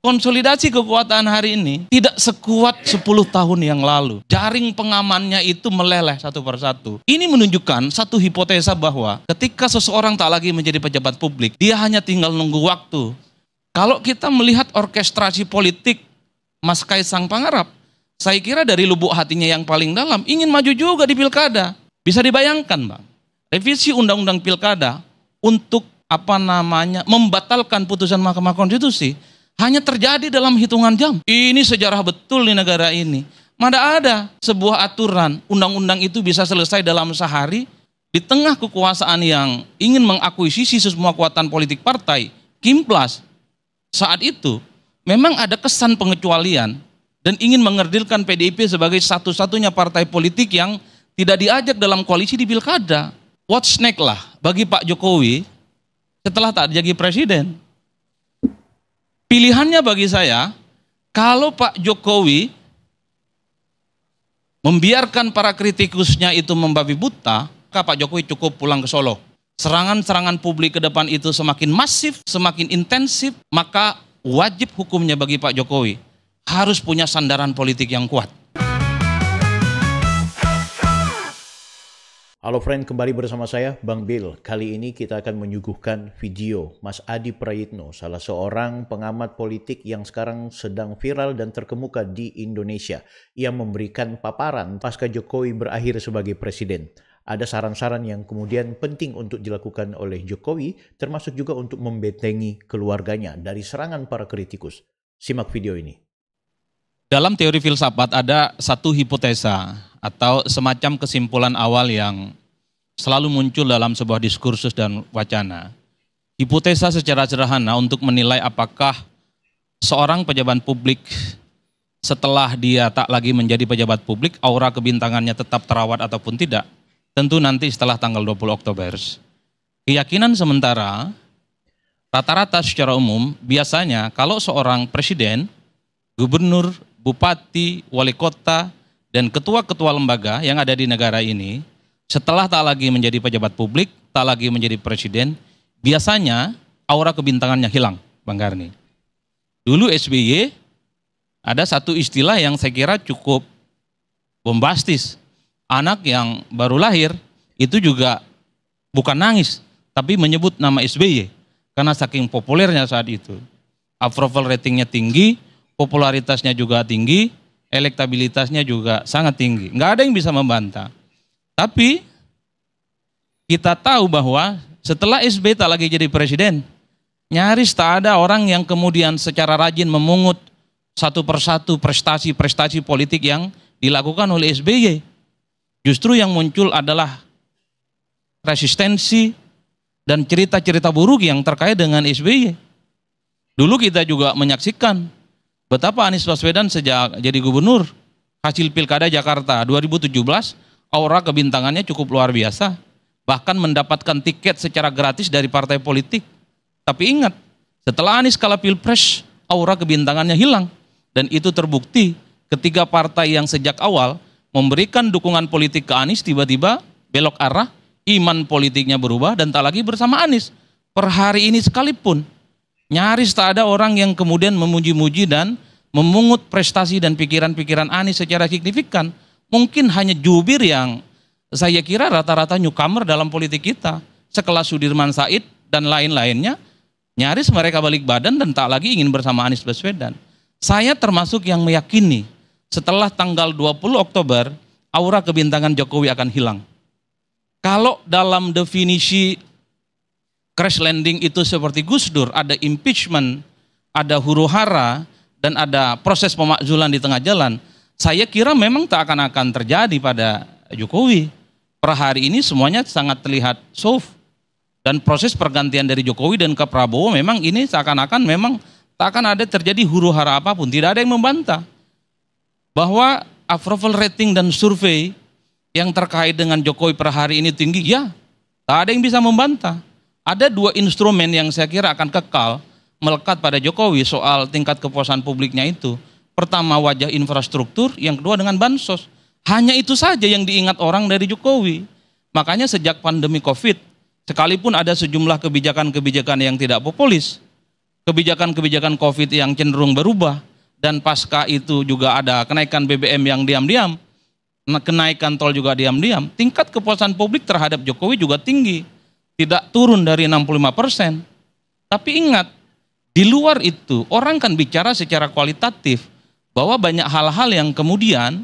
Konsolidasi kekuatan hari ini tidak sekuat 10 tahun yang lalu. Jaring pengamannya itu meleleh satu persatu. Ini menunjukkan satu hipotesa bahwa ketika seseorang tak lagi menjadi pejabat publik, dia hanya tinggal nunggu waktu. Kalau kita melihat orkestrasi politik Mas Kaisang Pangarap, saya kira dari lubuk hatinya yang paling dalam ingin maju juga di pilkada. Bisa dibayangkan, Bang, revisi undang-undang pilkada untuk membatalkan putusan Mahkamah Konstitusi hanya terjadi dalam hitungan jam. Ini sejarah betul di negara ini. Mana ada sebuah aturan undang-undang itu bisa selesai dalam sehari di tengah kekuasaan yang ingin mengakuisisi semua kekuatan politik partai, Kimplas. Saat itu memang ada kesan pengecualian dan ingin mengerdilkan PDIP sebagai satu-satunya partai politik yang tidak diajak dalam koalisi di pilkada. What's next lah bagi Pak Jokowi setelah tak jadi presiden? Pilihannya bagi saya, kalau Pak Jokowi membiarkan para kritikusnya itu membabi buta, maka Pak Jokowi cukup pulang ke Solo. Serangan-serangan publik ke depan itu semakin masif, semakin intensif, maka wajib hukumnya bagi Pak Jokowi harus punya sandaran politik yang kuat. Halo friend, kembali bersama saya Bang Bill. Kali ini kita akan menyuguhkan video Mas Adi Prayitno, salah seorang pengamat politik yang sekarang sedang viral dan terkemuka di Indonesia. Ia memberikan paparan pasca Jokowi berakhir sebagai presiden. Ada saran-saran yang kemudian penting untuk dilakukan oleh Jokowi, termasuk juga untuk membentengi keluarganya dari serangan para kritikus. Simak video ini. Dalam teori filsafat ada satu hipotesa atau semacam kesimpulan awal yang selalu muncul dalam sebuah diskursus dan wacana. Hipotesa secara sederhana untuk menilai apakah seorang pejabat publik setelah dia tak lagi menjadi pejabat publik, aura kebintangannya tetap terawat ataupun tidak, tentu nanti setelah tanggal 20 Oktober. Keyakinan sementara, rata-rata secara umum, biasanya kalau seorang presiden, gubernur, bupati, wali kota, dan ketua-ketua lembaga yang ada di negara ini, setelah tak lagi menjadi pejabat publik, tak lagi menjadi presiden, biasanya aura kebintangannya hilang, Bang Karni. Dulu SBY ada satu istilah yang saya kira cukup bombastis. Anak yang baru lahir itu juga bukan nangis, tapi menyebut nama SBY karena saking populernya saat itu. Approval ratingnya tinggi, popularitasnya juga tinggi, elektabilitasnya juga sangat tinggi. Nggak ada yang bisa membantah. Tapi kita tahu bahwa setelah SBY tak lagi jadi presiden, nyaris tak ada orang yang kemudian secara rajin memungut satu persatu prestasi-prestasi politik yang dilakukan oleh SBY. Justru yang muncul adalah resistensi dan cerita-cerita buruk yang terkait dengan SBY. Dulu kita juga menyaksikan betapa Anies Baswedan sejak jadi gubernur, hasil pilkada Jakarta 2017, aura kebintangannya cukup luar biasa. Bahkan mendapatkan tiket secara gratis dari partai politik. Tapi ingat, setelah Anies kalah pilpres, aura kebintangannya hilang. Dan itu terbukti ketika partai yang sejak awal memberikan dukungan politik ke Anies tiba-tiba belok arah, iman politiknya berubah dan tak lagi bersama Anies. Per hari ini sekalipun, nyaris tak ada orang yang kemudian memuji-muji dan memungut prestasi dan pikiran-pikiran Anies secara signifikan. Mungkin hanya jubir yang saya kira rata-rata newcomer dalam politik kita, sekelas Sudirman Said dan lain-lainnya, nyaris mereka balik badan dan tak lagi ingin bersama Anies Baswedan. Saya termasuk yang meyakini setelah tanggal 20 Oktober, aura kebintangan Jokowi akan hilang. Kalau dalam definisi crash landing itu seperti Gus Dur, ada impeachment, ada huru-hara, dan ada proses pemakzulan di tengah jalan, saya kira memang tak akan terjadi pada Jokowi. Per hari ini semuanya sangat terlihat soft. Dan proses pergantian dari Jokowi dan ke Prabowo memang ini seakan-akan memang tak akan ada terjadi huru-hara apapun, tidak ada yang membantah. Bahwa approval rating dan survei yang terkait dengan Jokowi per hari ini tinggi, ya, tak ada yang bisa membantah. Ada dua instrumen yang saya kira akan kekal melekat pada Jokowi soal tingkat kepuasan publiknya itu. Pertama wajah infrastruktur, yang kedua dengan bansos. Hanya itu saja yang diingat orang dari Jokowi. Makanya sejak pandemi COVID, sekalipun ada sejumlah kebijakan-kebijakan yang tidak populis, kebijakan-kebijakan COVID yang cenderung berubah, dan pasca itu juga ada kenaikan BBM yang diam-diam, kenaikan tol juga diam-diam, tingkat kepuasan publik terhadap Jokowi juga tinggi, tidak turun dari 65%. Tapi ingat, di luar itu orang kan bicara secara kualitatif, bahwa banyak hal-hal yang kemudian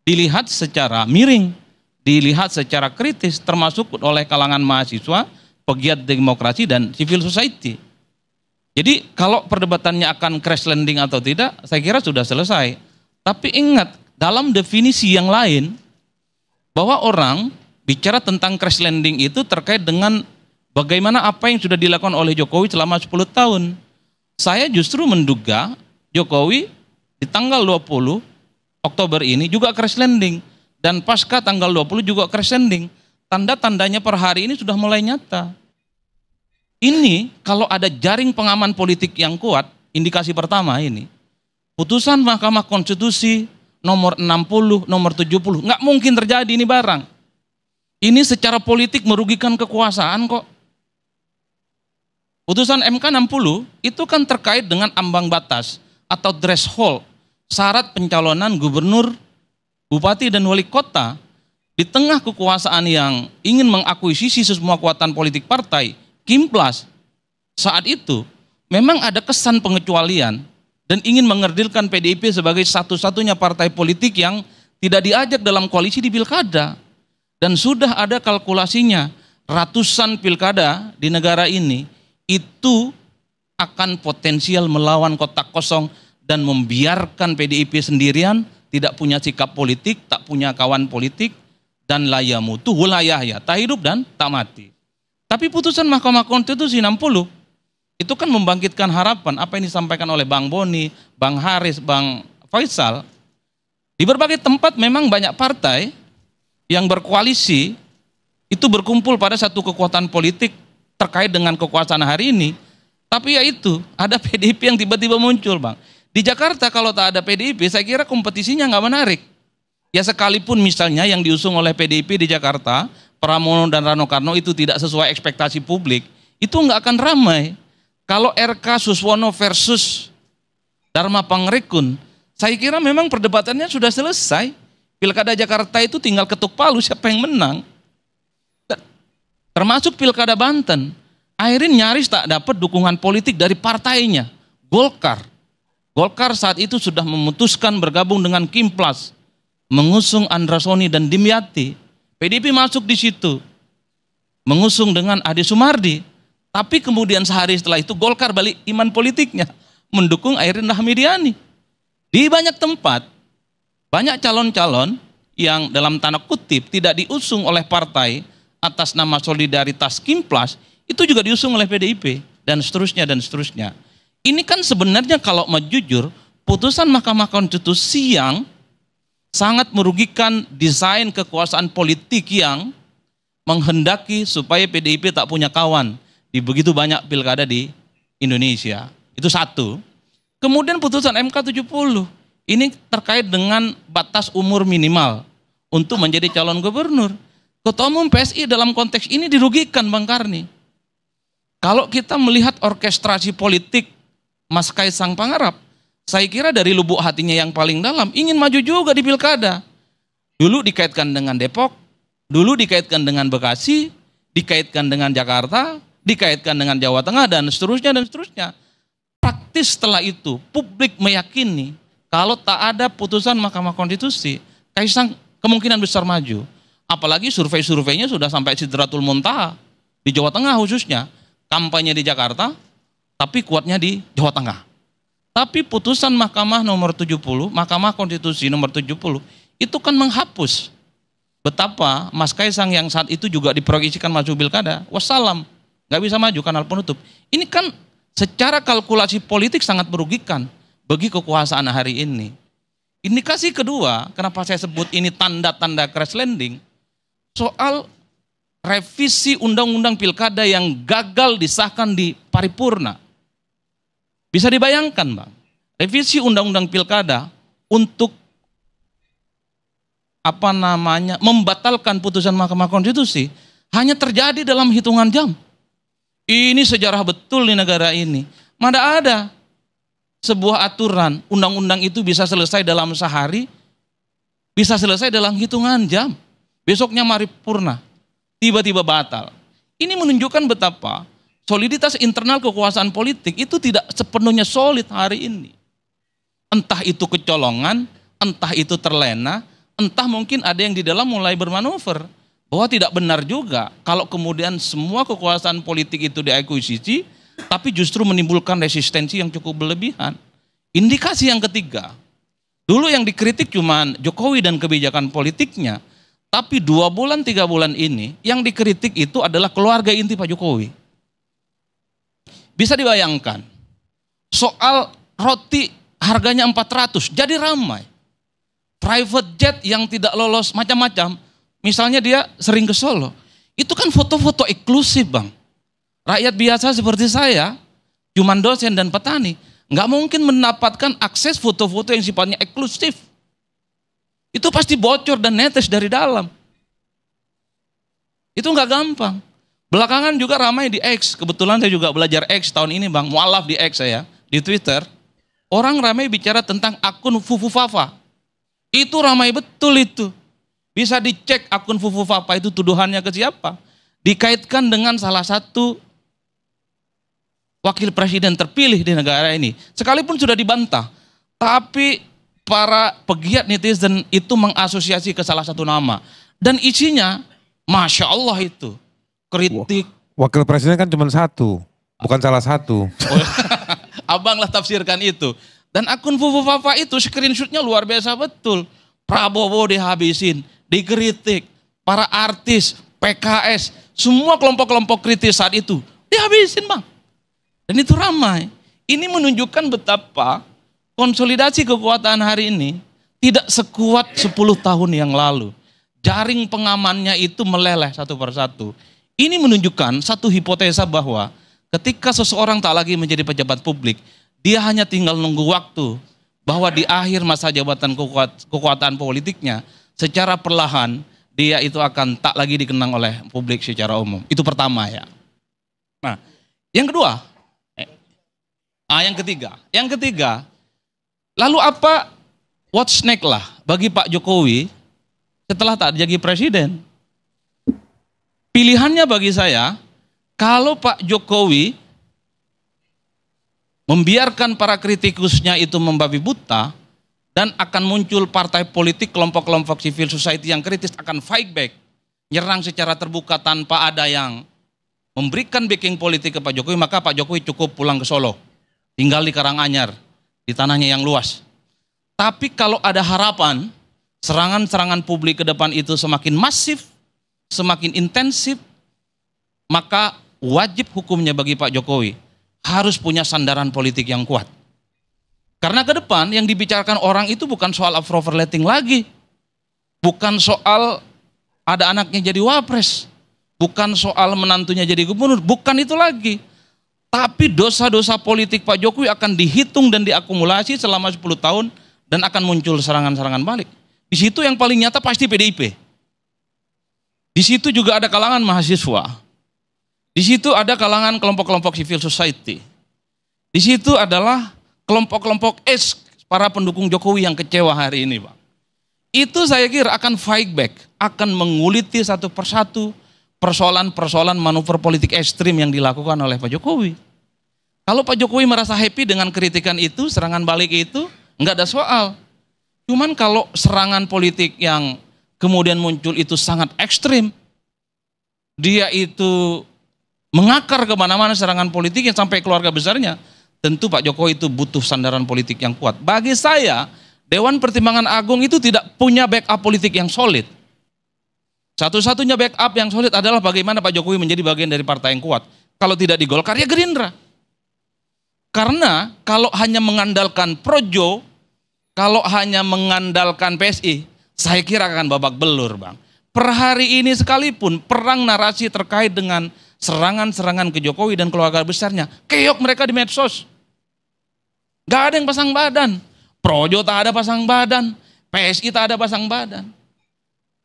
dilihat secara miring, dilihat secara kritis, termasuk oleh kalangan mahasiswa, pegiat demokrasi, dan civil society. Jadi kalau perdebatannya akan crash landing atau tidak, saya kira sudah selesai. Tapi ingat, dalam definisi yang lain, bahwa orang bicara tentang crash landing itu terkait dengan bagaimana apa yang sudah dilakukan oleh Jokowi selama 10 tahun. Saya justru menduga Jokowi di tanggal 20 Oktober ini juga crash landing. Dan pasca tanggal 20 juga crash landing. Tanda-tandanya per hari ini sudah mulai nyata. Ini kalau ada jaring pengaman politik yang kuat, indikasi pertama ini, putusan Mahkamah Konstitusi nomor 60, nomor 70, nggak mungkin terjadi ini barang. Ini secara politik merugikan kekuasaan kok. Putusan MK 60 itu kan terkait dengan ambang batas atau threshold, syarat pencalonan gubernur, bupati, dan wali kota. Di tengah kekuasaan yang ingin mengakuisisi semua kekuatan politik partai, Kimplas, saat itu memang ada kesan pengecualian dan ingin mengerdilkan PDIP sebagai satu-satunya partai politik yang tidak diajak dalam koalisi di pilkada. Dan sudah ada kalkulasinya, ratusan pilkada di negara ini itu akan potensial melawan kotak kosong dan membiarkan PDIP sendirian, tidak punya sikap politik, tak punya kawan politik, dan layamutu hulayahya, tak hidup dan tak mati. Tapi putusan Mahkamah Konstitusi 60 itu kan membangkitkan harapan, apa yang disampaikan oleh Bang Boni, Bang Haris, Bang Faisal. Di berbagai tempat memang banyak partai yang berkoalisi itu berkumpul pada satu kekuatan politik terkait dengan kekuasaan hari ini. Tapi ya itu, ada PDIP yang tiba-tiba muncul, Bang. Di Jakarta kalau tak ada PDIP, saya kira kompetisinya nggak menarik. Ya sekalipun misalnya yang diusung oleh PDIP di Jakarta, Pramono dan Rano Karno itu tidak sesuai ekspektasi publik, itu nggak akan ramai. Kalau RK Suswono versus Dharma Pangrekun, saya kira memang perdebatannya sudah selesai. Pilkada Jakarta itu tinggal ketuk palu siapa yang menang. Termasuk Pilkada Banten, Airin nyaris tak dapat dukungan politik dari partainya, Golkar. Golkar saat itu sudah memutuskan bergabung dengan Kimplas, mengusung Andra Soni dan Dimyati. PDIP masuk di situ, mengusung dengan Ade Sumardi. Tapi kemudian sehari setelah itu Golkar balik iman politiknya, mendukung Airin Rahmidiani. Di banyak tempat, banyak calon-calon yang dalam tanda kutip tidak diusung oleh partai atas nama solidaritas Kimplas, itu juga diusung oleh PDIP, dan seterusnya dan seterusnya. Ini kan sebenarnya kalau mau jujur, putusan Mahkamah Konstitusi yang sangat merugikan desain kekuasaan politik yang menghendaki supaya PDIP tak punya kawan di begitu banyak pilkada di Indonesia. Itu satu. Kemudian putusan MK 70, ini terkait dengan batas umur minimal untuk menjadi calon gubernur. Ketua Umum PSI dalam konteks ini dirugikan, Bang Karni. Kalau kita melihat orkestrasi politik Mas Kaisang Pangarap, saya kira dari lubuk hatinya yang paling dalam ingin maju juga di pilkada. Dulu dikaitkan dengan Depok, dulu dikaitkan dengan Bekasi, dikaitkan dengan Jakarta, dikaitkan dengan Jawa Tengah, dan seterusnya dan seterusnya. Praktis setelah itu, publik meyakini kalau tak ada putusan Mahkamah Konstitusi, Kaisang kemungkinan besar maju. Apalagi survei-surveinya sudah sampai sidratul muntaha di Jawa Tengah khususnya. Kampanye di Jakarta, tapi kuatnya di Jawa Tengah. Tapi putusan Mahkamah nomor 70, Mahkamah Konstitusi nomor 70, itu kan menghapus betapa Mas Kaisang yang saat itu juga diproyeksikan maju pilkada, wassalam, nggak bisa maju, kanal penutup. Ini kan secara kalkulasi politik sangat merugikan bagi kekuasaan hari ini. Indikasi kedua, kenapa saya sebut ini tanda-tanda crash landing, soal revisi undang-undang pilkada yang gagal disahkan di paripurna. Bisa dibayangkan, Bang, revisi undang-undang pilkada untuk membatalkan putusan Mahkamah Konstitusi hanya terjadi dalam hitungan jam. Ini sejarah betul di negara ini. Mana ada sebuah aturan, undang-undang itu bisa selesai dalam sehari, bisa selesai dalam hitungan jam. Besoknya paripurna, tiba-tiba batal. Ini menunjukkan betapa soliditas internal kekuasaan politik itu tidak sepenuhnya solid hari ini. Entah itu kecolongan, entah itu terlena, entah mungkin ada yang di dalam mulai bermanuver. Bahwa tidak benar juga kalau kemudian semua kekuasaan politik itu diakuisisi, tapi justru menimbulkan resistensi yang cukup berlebihan. Indikasi yang ketiga, dulu yang dikritik cuma Jokowi dan kebijakan politiknya, tapi 2 bulan 3 bulan ini yang dikritik itu adalah keluarga inti Pak Jokowi. Bisa dibayangkan, soal roti harganya 400 jadi ramai. Private jet yang tidak lolos macam-macam, misalnya dia sering ke Solo, itu kan foto-foto eksklusif Bang. Rakyat biasa seperti saya, cuman dosen dan petani, nggak mungkin mendapatkan akses foto-foto yang sifatnya eksklusif. Itu pasti bocor dan netes dari dalam. Itu nggak gampang. Belakangan juga ramai di X, kebetulan saya juga belajar X tahun ini Bang, mualaf di X saya, di Twitter. Orang ramai bicara tentang akun Fufu Fafa. Itu ramai betul itu. Bisa dicek akun Fufu Fafa itu tuduhannya ke siapa. Dikaitkan dengan salah satu wakil presiden terpilih di negara ini. Sekalipun sudah dibantah. Tapi para pegiat netizen itu mengasosiasi ke salah satu nama. Dan isinya, Masya Allah itu. Kritik. Wakil presiden kan cuma satu. Bukan salah satu. Abang lah tafsirkan itu. Dan akun Fufu Fafa itu screenshotnya luar biasa betul. Prabowo dihabisin, dikritik, para artis, PKS, semua kelompok-kelompok kritis saat itu dihabisin Bang. Dan itu ramai. Ini menunjukkan betapa konsolidasi kekuatan hari ini tidak sekuat 10 tahun yang lalu. Jaring pengamannya itu meleleh satu persatu. Ini menunjukkan satu hipotesa bahwa ketika seseorang tak lagi menjadi pejabat publik, dia hanya tinggal nunggu waktu bahwa di akhir masa jabatan kekuatan politiknya secara perlahan dia itu akan tak lagi dikenang oleh publik secara umum. Itu pertama ya. Nah, yang kedua, yang ketiga, lalu apa what's next lah bagi Pak Jokowi setelah tak jadi presiden? Pilihannya bagi saya, kalau Pak Jokowi membiarkan para kritikusnya itu membabi buta dan akan muncul partai politik, kelompok-kelompok civil society yang kritis akan fight back, nyerang secara terbuka tanpa ada yang memberikan backing politik ke Pak Jokowi, maka Pak Jokowi cukup pulang ke Solo, tinggal di Karanganyar, di tanahnya yang luas. Tapi kalau ada harapan, serangan-serangan publik ke depan itu semakin masif, semakin intensif, maka wajib hukumnya bagi Pak Jokowi harus punya sandaran politik yang kuat. Karena ke depan yang dibicarakan orang itu bukan soal approval rating lagi. Bukan soal ada anaknya jadi wapres. Bukan soal menantunya jadi gubernur. Bukan itu lagi. Tapi dosa-dosa politik Pak Jokowi akan dihitung dan diakumulasi selama 10 tahun dan akan muncul serangan-serangan balik. Di situ yang paling nyata pasti PDIP. Di situ juga ada kalangan mahasiswa. Di situ ada kalangan kelompok-kelompok civil society. Di situ adalah kelompok-kelompok para pendukung Jokowi yang kecewa hari ini, Pak. Itu saya kira akan fight back, akan menguliti satu persatu persoalan-persoalan manuver politik ekstrim yang dilakukan oleh Pak Jokowi. Kalau Pak Jokowi merasa happy dengan kritikan itu, serangan balik itu, enggak ada soal. Cuman kalau serangan politik yang kemudian muncul itu sangat ekstrim, dia itu mengakar kemana-mana serangan politik yang sampai keluarga besarnya, tentu Pak Jokowi itu butuh sandaran politik yang kuat. Bagi saya, Dewan Pertimbangan Agung itu tidak punya backup politik yang solid. Satu-satunya backup yang solid adalah bagaimana Pak Jokowi menjadi bagian dari partai yang kuat. Kalau tidak di Golkar, ya Gerindra. Karena kalau hanya mengandalkan Projo, kalau hanya mengandalkan PSI, saya kira akan babak belur, Bang. Per hari ini sekalipun perang narasi terkait dengan serangan-serangan ke Jokowi dan keluarga besarnya, keok mereka di medsos. Gak ada yang pasang badan. Projo tak ada pasang badan, PSI tak ada pasang badan.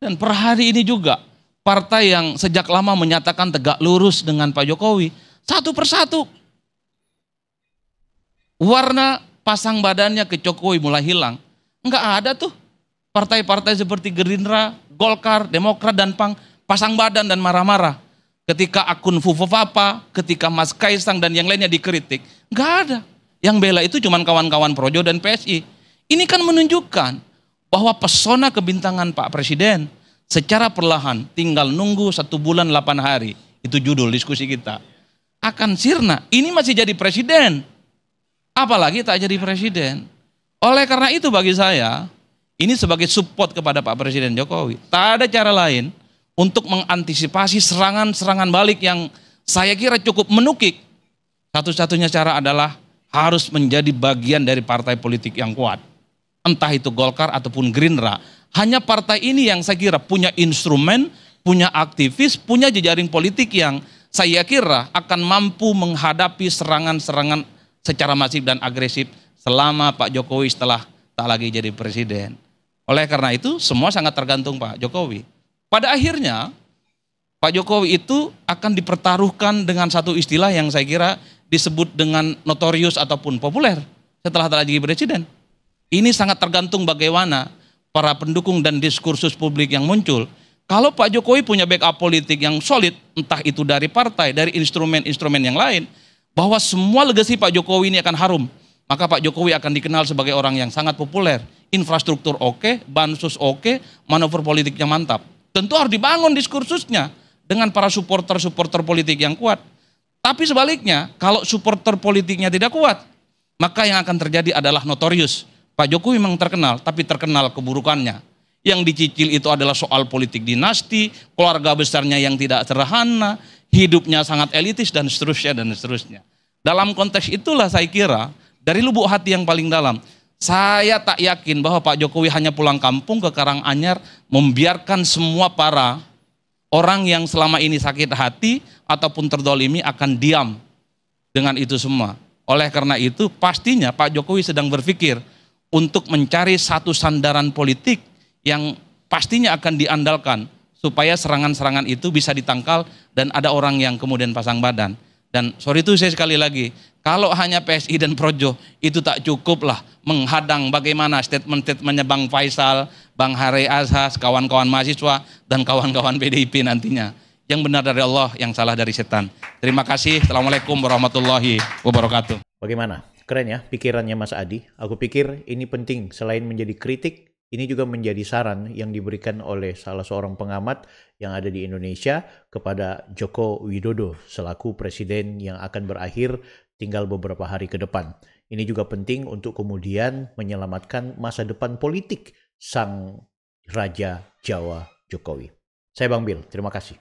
Dan per hari ini juga, partai yang sejak lama menyatakan tegak lurus dengan Pak Jokowi, satu persatu warna pasang badannya ke Jokowi mulai hilang. Enggak ada tuh partai-partai seperti Gerindra, Golkar, Demokrat, dan PAN pasang badan dan marah-marah. Ketika akun Fufofapa, ketika Mas Kaisang dan yang lainnya dikritik, enggak ada. Yang bela itu cuma kawan-kawan Projo dan PSI. Ini kan menunjukkan bahwa pesona kebintangan Pak Presiden secara perlahan, tinggal nunggu 1 bulan 8 hari, itu judul diskusi kita, akan sirna. Ini masih jadi presiden, apalagi tak jadi presiden. Oleh karena itu bagi saya, ini sebagai support kepada Pak Presiden Jokowi. Tak ada cara lain untuk mengantisipasi serangan-serangan balik yang saya kira cukup menukik. Satu-satunya cara adalah harus menjadi bagian dari partai politik yang kuat. Entah itu Golkar ataupun Gerindra. Hanya partai ini yang saya kira punya instrumen, punya aktivis, punya jejaring politik yang saya kira akan mampu menghadapi serangan-serangan secara masif dan agresif selama Pak Jokowi setelah tak lagi jadi presiden. Oleh karena itu semua sangat tergantung Pak Jokowi. Pada akhirnya Pak Jokowi itu akan dipertaruhkan dengan satu istilah yang saya kira disebut dengan notorius ataupun populer setelah tak lagi presiden. Ini sangat tergantung bagaimana para pendukung dan diskursus publik yang muncul. Kalau Pak Jokowi punya backup politik yang solid, entah itu dari partai, dari instrumen-instrumen yang lain, bahwa semua legasi Pak Jokowi ini akan harum, maka Pak Jokowi akan dikenal sebagai orang yang sangat populer. Infrastruktur oke, bansos oke, manuver politiknya mantap. Tentu harus dibangun diskursusnya dengan para supporter-supporter politik yang kuat. Tapi sebaliknya, kalau supporter politiknya tidak kuat, maka yang akan terjadi adalah notorius. Pak Jokowi memang terkenal, tapi terkenal keburukannya. Yang dicicil itu adalah soal politik dinasti, keluarga besarnya yang tidak sederhana, hidupnya sangat elitis, dan seterusnya, dan seterusnya. Dalam konteks itulah saya kira, dari lubuk hati yang paling dalam, saya tak yakin bahwa Pak Jokowi hanya pulang kampung ke Karanganyar, membiarkan semua para orang yang selama ini sakit hati ataupun terdolimi akan diam dengan itu semua. Oleh karena itu pastinya Pak Jokowi sedang berpikir untuk mencari satu sandaran politik yang pastinya akan diandalkan supaya serangan-serangan itu bisa ditangkal dan ada orang yang kemudian pasang badan. Dan sorry itu saya sekali lagi, kalau hanya PSI dan Projo itu tak cukup lah menghadang bagaimana statement-statementnya Bang Faisal, Bang Hari Azhas, kawan-kawan mahasiswa dan kawan-kawan PDIP nantinya. Yang benar dari Allah, yang salah dari setan. Terima kasih. Assalamualaikum warahmatullahi wabarakatuh. Bagaimana? Keren ya pikirannya Mas Adi. Aku pikir ini penting selain menjadi kritik, ini juga menjadi saran yang diberikan oleh salah seorang pengamat yang ada di Indonesia kepada Joko Widodo selaku presiden yang akan berakhir tinggal beberapa hari ke depan. Ini juga penting untuk kemudian menyelamatkan masa depan politik sang Raja Jawa Jokowi. Saya Bang Bil, terima kasih.